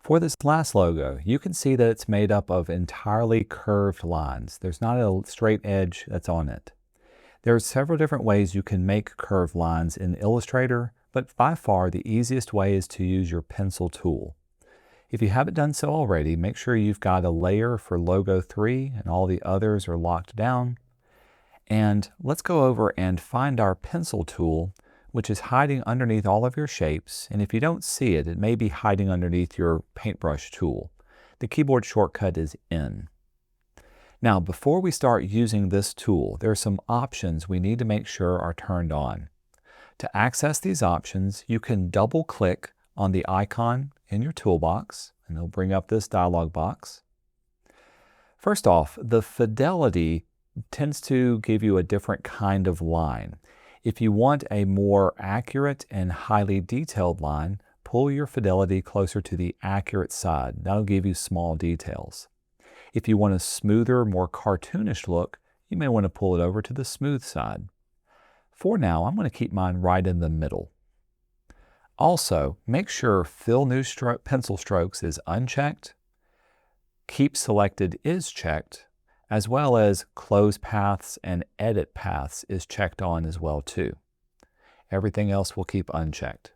For this last logo, you can see that it's made up of entirely curved lines. There's not a straight edge that's on it. There are several different ways you can make curved lines in Illustrator, but by far the easiest way is to use your pencil tool. If you haven't done so already, make sure you've got a layer for logo 3 and all the others are locked down. And let's go over and find our pencil tool, which is hiding underneath all of your shapes. And if you don't see it, it may be hiding underneath your paintbrush tool. The keyboard shortcut is N. Now, before we start using this tool, there are some options we need to make sure are turned on. To access these options, you can double-click on the icon in your toolbox, and it'll bring up this dialog box. First off, the fidelity tends to give you a different kind of line. If you want a more accurate and highly detailed line, pull your fidelity closer to the accurate side. That'll give you small details. If you want a smoother, more cartoonish look, you may want to pull it over to the smooth side. For now, I'm going to keep mine right in the middle. Also, make sure Fill New Pencil Strokes is unchecked, Keep Selected is checked, as well as Close Paths and Edit Paths is checked on as well too. Everything else will keep unchecked.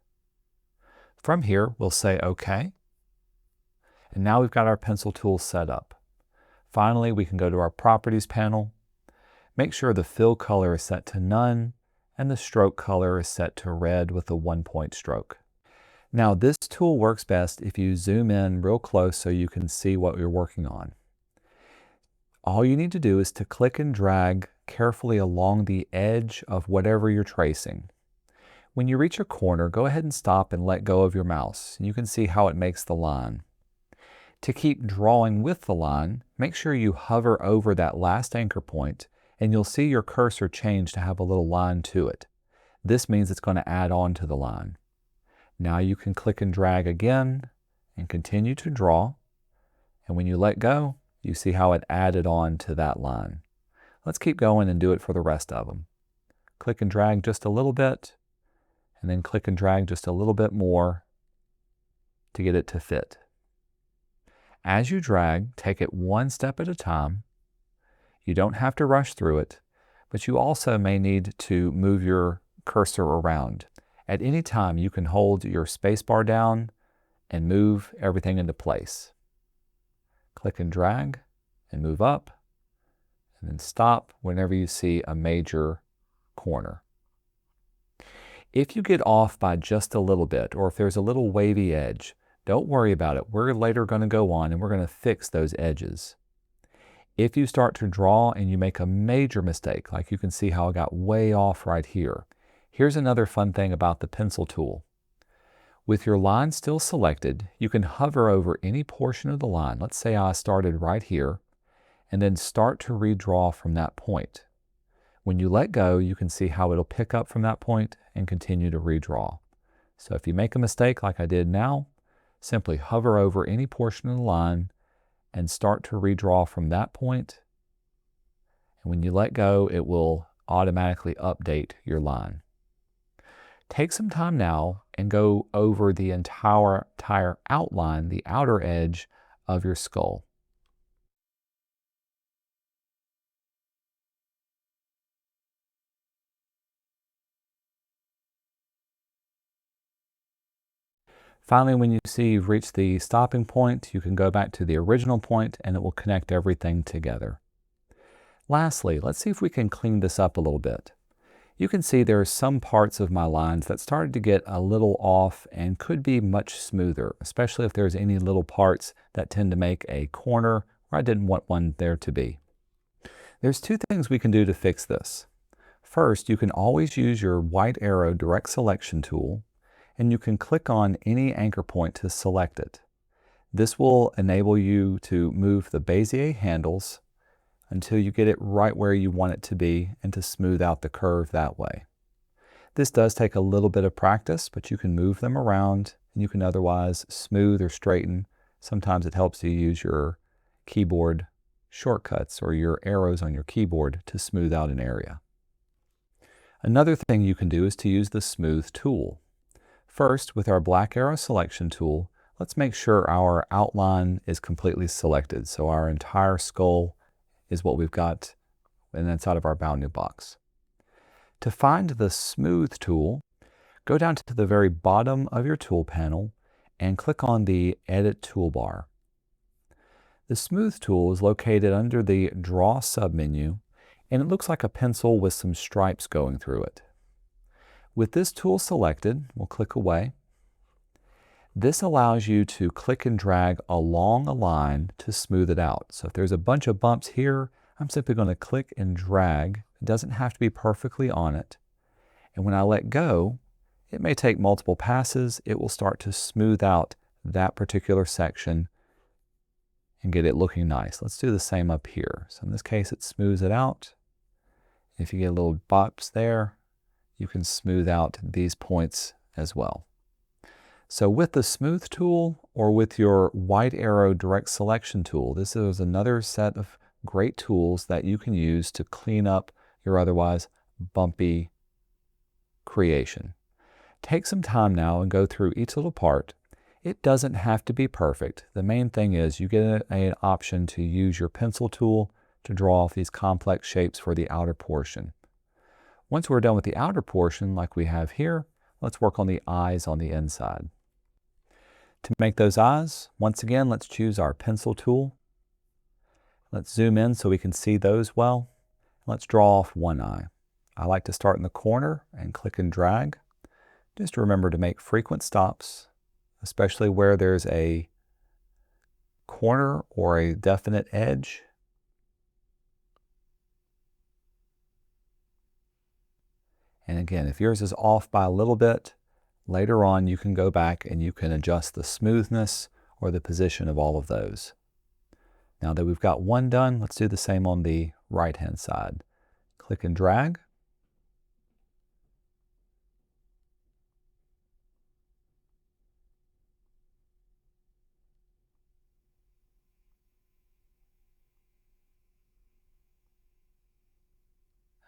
From here, we'll say OK. And now we've got our pencil tool set up. Finally, we can go to our Properties panel. Make sure the fill color is set to none and the stroke color is set to red with a 1-point stroke. Now, this tool works best if you zoom in real close so you can see what you're working on. All you need to do is to click and drag carefully along the edge of whatever you're tracing. When you reach a corner, go ahead and stop and let go of your mouse. You can see how it makes the line. To keep drawing with the line, make sure you hover over that last anchor point and you'll see your cursor change to have a little line to it. This means it's going to add on to the line. Now you can click and drag again and continue to draw. And when you let go, you see how it added on to that line. Let's keep going and do it for the rest of them. Click and drag just a little bit, and then click and drag just a little bit more to get it to fit. As you drag, take it one step at a time. You don't have to rush through it, but you also may need to move your cursor around. At any time, you can hold your spacebar down and move everything into place. Click and drag and move up, and then stop whenever you see a major corner. If you get off by just a little bit, or if there's a little wavy edge, don't worry about it. We're later going to go on and we're going to fix those edges. If you start to draw and you make a major mistake, like you can see how I got way off right here, here's another fun thing about the pencil tool. With your line still selected, you can hover over any portion of the line. Let's say I started right here, and then start to redraw from that point. When you let go, you can see how it'll pick up from that point and continue to redraw. So if you make a mistake like I did now, simply hover over any portion of the line and start to redraw from that point. And when you let go, it will automatically update your line. Take some time now and go over the entire outline, the outer edge of your skull. Finally, when you see you've reached the stopping point, you can go back to the original point and it will connect everything together. Lastly, let's see if we can clean this up a little bit. You can see there are some parts of my lines that started to get a little off and could be much smoother, especially if there's any little parts that tend to make a corner where I didn't want one there to be. There's two things we can do to fix this. First, you can always use your white arrow direct selection tool, and you can click on any anchor point to select it. This will enable you to move the Bezier handles until you get it right where you want it to be and to smooth out the curve that way. This does take a little bit of practice, but you can move them around and you can otherwise smooth or straighten. Sometimes it helps you use your keyboard shortcuts or your arrows on your keyboard to smooth out an area. Another thing you can do is to use the Smooth tool. First, with our black arrow selection tool, let's make sure our outline is completely selected. So our entire skull is what we've got inside of our bounding box. To find the Smooth tool, go down to the very bottom of your tool panel and click on the Edit toolbar. The Smooth tool is located under the Draw submenu, and it looks like a pencil with some stripes going through it. With this tool selected, we'll click away. This allows you to click and drag along a line to smooth it out. So if there's a bunch of bumps here, I'm simply going to click and drag. It doesn't have to be perfectly on it. And when I let go, it may take multiple passes. It will start to smooth out that particular section and get it looking nice. Let's do the same up here. So in this case, it smooths it out. If you get little bumps there, you can smooth out these points as well. So with the Smooth tool or with your white arrow direct selection tool, this is another set of great tools that you can use to clean up your otherwise bumpy creation. Take some time now and go through each little part. It doesn't have to be perfect. The main thing is you get an option to use your pencil tool to draw off these complex shapes for the outer portion. Once we're done with the outer portion like we have here, let's work on the eyes on the inside. To make those eyes, once again, let's choose our pencil tool. Let's zoom in so we can see those well. Let's draw off one eye. I like to start in the corner and click and drag. Just remember to make frequent stops, especially where there's a corner or a definite edge. And again, if yours is off by a little bit, later on you can go back and you can adjust the smoothness or the position of all of those. Now that we've got one done, let's do the same on the right-hand side. Click and drag.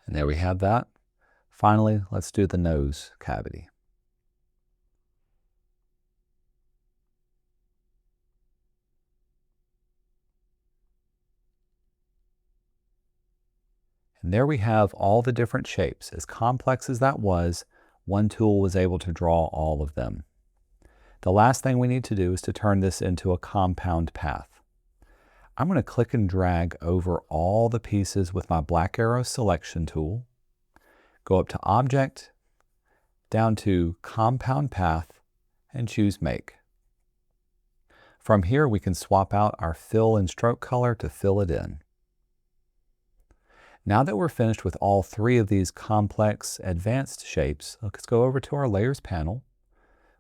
And there we have that. Finally, let's do the nose cavity. And there we have all the different shapes. As complex as that was, one tool was able to draw all of them. The last thing we need to do is to turn this into a compound path. I'm going to click and drag over all the pieces with my black arrow selection tool, go up to Object, down to Compound Path, and choose Make. From here we can swap out our fill and stroke color to fill it in. Now that we're finished with all three of these complex advanced shapes, let's go over to our Layers panel.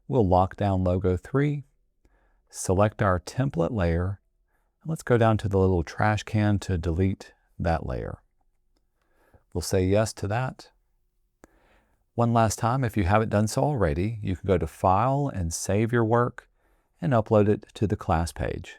We'll lock down Logo 3, select our template layer, and let's go down to the little trash can to delete that layer. We'll say yes to that. One last time, if you haven't done so already, you can go to File and save your work and upload it to the class page.